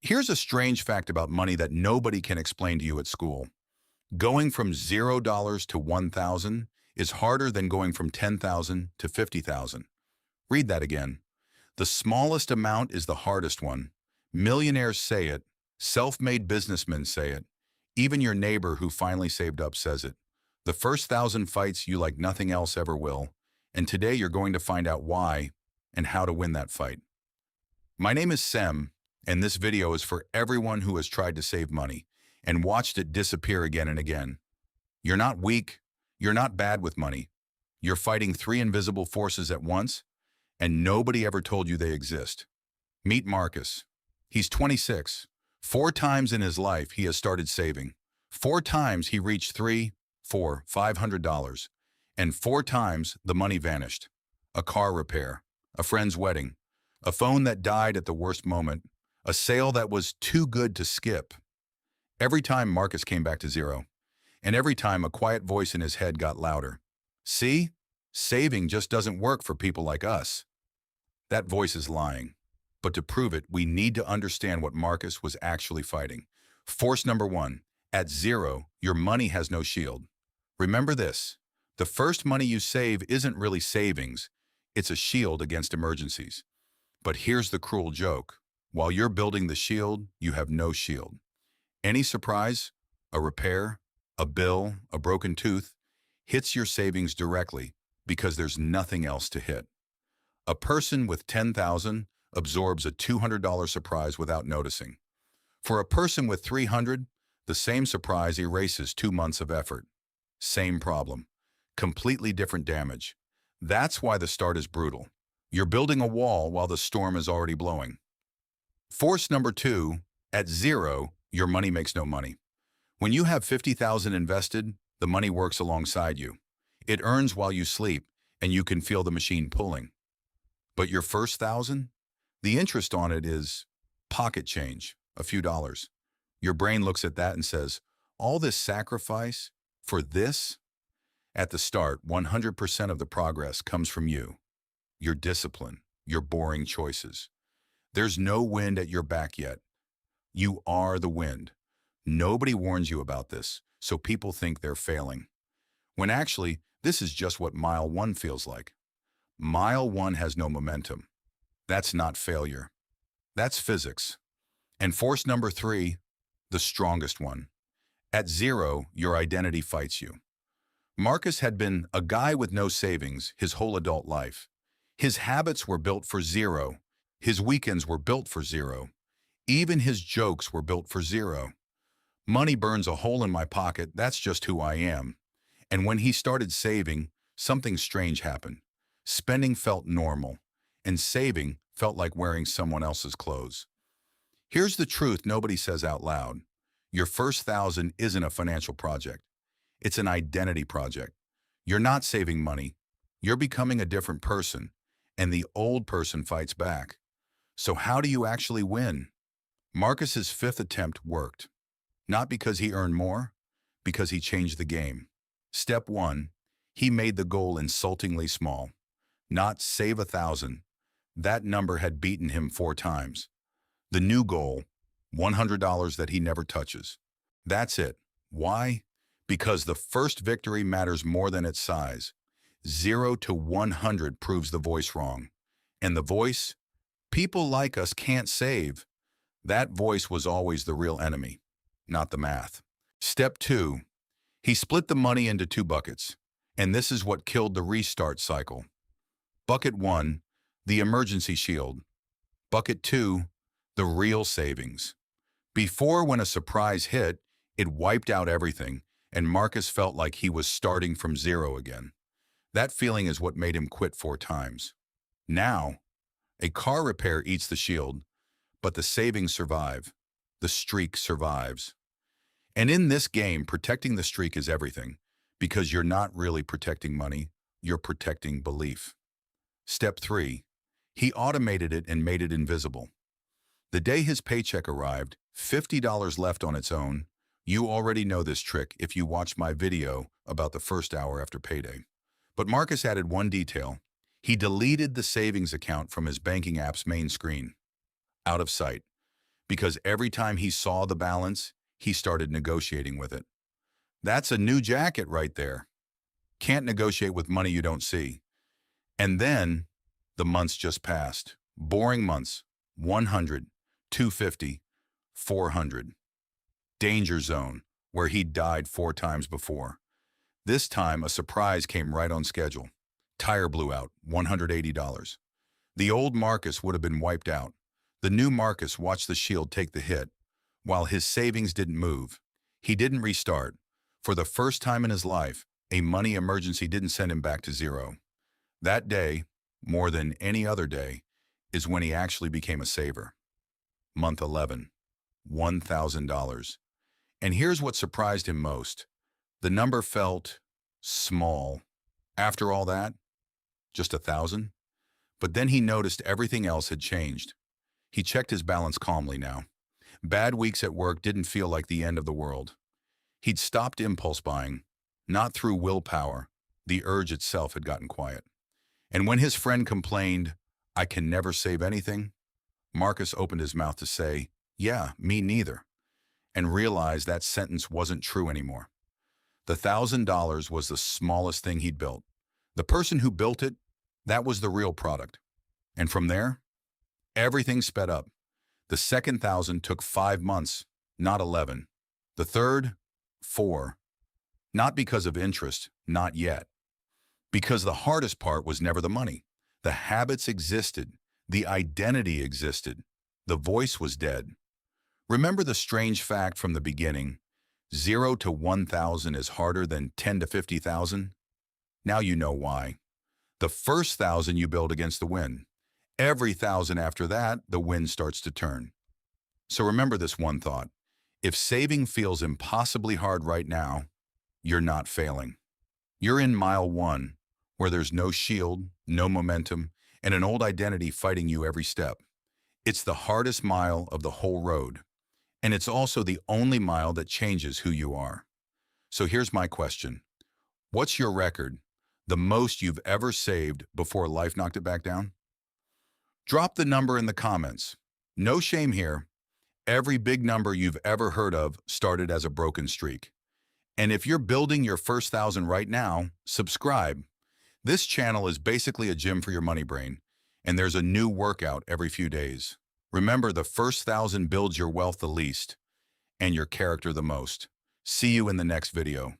Here's a strange fact about money that nobody can explain to you at school. Going from $0 to 1,000 is harder than going from 10,000 to 50,000. Read that again. The smallest amount is the hardest one. Millionaires say it. Self-made businessmen say it. Even your neighbor who finally saved up says it. The first 1,000 fights you like nothing else ever will. And today you're going to find out why and how to win that fight. My name is Sem, and this video is for everyone who has tried to save money and watched it disappear again and again. You're not weak. You're not bad with money. You're fighting three invisible forces at once, and nobody ever told you they exist. Meet Marcus. He's 26. 4 times in his life he has started saving. 4 times he reached $500, and 4 times the money vanished. A car repair, a friend's wedding, a phone that died at the worst moment, a sale that was too good to skip. Every time Marcus came back to zero, and every time a quiet voice in his head got louder. See? Saving just doesn't work for people like us. That voice is lying. But to prove it, we need to understand what Marcus was actually fighting. Force number 1. At zero, your money has no shield. Remember this. The first money you save isn't really savings. It's a shield against emergencies. But here's the cruel joke. While you're building the shield, you have no shield. Any surprise, a repair, a bill, a broken tooth, hits your savings directly because there's nothing else to hit. A person with 10,000 absorbs a $200 surprise without noticing. For a person with 300, the same surprise erases 2 months of effort. Same problem. Completely different damage. That's why the start is brutal. You're building a wall while the storm is already blowing. Force number 2, at zero, your money makes no money. When you have 50,000 invested, the money works alongside you. It earns while you sleep, and you can feel the machine pulling. But your first 1,000? The interest on it is pocket change, a few dollars. Your brain looks at that and says, all this sacrifice for this? At the start, 100% of the progress comes from you. Your discipline, your boring choices. There's no wind at your back yet. You are the wind. Nobody warns you about this, so people think they're failing. When actually, this is just what mile 1 feels like. Mile 1 has no momentum. That's not failure. That's physics. And force number 3, the strongest one. At zero, your identity fights you. Marcus had been a guy with no savings his whole adult life. His habits were built for zero. His weekends were built for zero. Even his jokes were built for zero. Money burns a hole in my pocket, that's just who I am. And when he started saving, something strange happened. Spending felt normal, and saving felt like wearing someone else's clothes. Here's the truth nobody says out loud. Your first 1,000 isn't a financial project. It's an identity project. You're not saving money. You're becoming a different person, and the old person fights back. So how do you actually win? Marcus's 5th attempt worked. Not because he earned more, because he changed the game. Step 1, he made the goal insultingly small. Not save 1,000. That number had beaten him 4 times. The new goal, $100 that he never touches. That's it. Why? Because the first victory matters more than its size. 0 to 100 proves the voice wrong. And the voice, people like us can't save. That voice was always the real enemy, not the math. Step 2, he split the money into 2 buckets. And this is what killed the restart cycle. Bucket 1, the emergency shield. Bucket 2, the real savings. Before, when a surprise hit, it wiped out everything, and Marcus felt like he was starting from zero again. That feeling is what made him quit 4 times. Now, a car repair eats the shield, but the savings survive. The streak survives. And in this game, protecting the streak is everything, because you're not really protecting money, you're protecting belief. Step 3, he automated it and made it invisible. The day his paycheck arrived, $50 left on its own. You already know this trick if you watched my video about the first hour after payday. But Marcus added one detail. He deleted the savings account from his banking app's main screen. Out of sight. because every time he saw the balance, he started negotiating with it. That's a new jacket right there. Can't negotiate with money you don't see. And then the months just passed. Boring months. 100, 250, 400. Danger zone, where he'd died 4 times before. This time, a surprise came right on schedule. Tire blew out, $180. The old Marcus would have been wiped out. The new Marcus watched the shield take the hit. While his savings didn't move, he didn't restart. For the first time in his life, a money emergency didn't send him back to zero. That day, more than any other day, is when he actually became a saver. Month 11, $1,000. And here's what surprised him most. The number felt small. After all that, just 1,000? But then he noticed everything else had changed. He checked his balance calmly now. Bad weeks at work didn't feel like the end of the world. He'd stopped impulse buying, not through willpower. The urge itself had gotten quiet. And when his friend complained, "I can never save anything," Marcus opened his mouth to say, "Yeah, me neither," and realized that sentence wasn't true anymore. The $1,000 was the smallest thing he'd built. The person who built it, that was the real product. And from there, everything sped up. The second 1,000 took 5 months, not 11. The third, 4. Not because of interest, not yet. Because the hardest part was never the money. The habits existed. The identity existed. The voice was dead. Remember the strange fact from the beginning: 0 to 1,000 is harder than 10 to 50,000? Now you know why. The first 1,000 you build against the wind. Every 1,000 after that, the wind starts to turn. So remember this one thought. If saving feels impossibly hard right now, you're not failing. You're in mile 1, where there's no shield, no momentum, and an old identity fighting you every step. It's the hardest mile of the whole road. And it's also the only mile that changes who you are. So here's my question. What's your record? The most you've ever saved before life knocked it back down? Drop the number in the comments. No shame here. Every big number you've ever heard of started as a broken streak. And if you're building your first 1,000 right now, subscribe. This channel is basically a gym for your money brain, and there's a new workout every few days. Remember, the first 1,000 builds your wealth the least and your character the most. See you in the next video.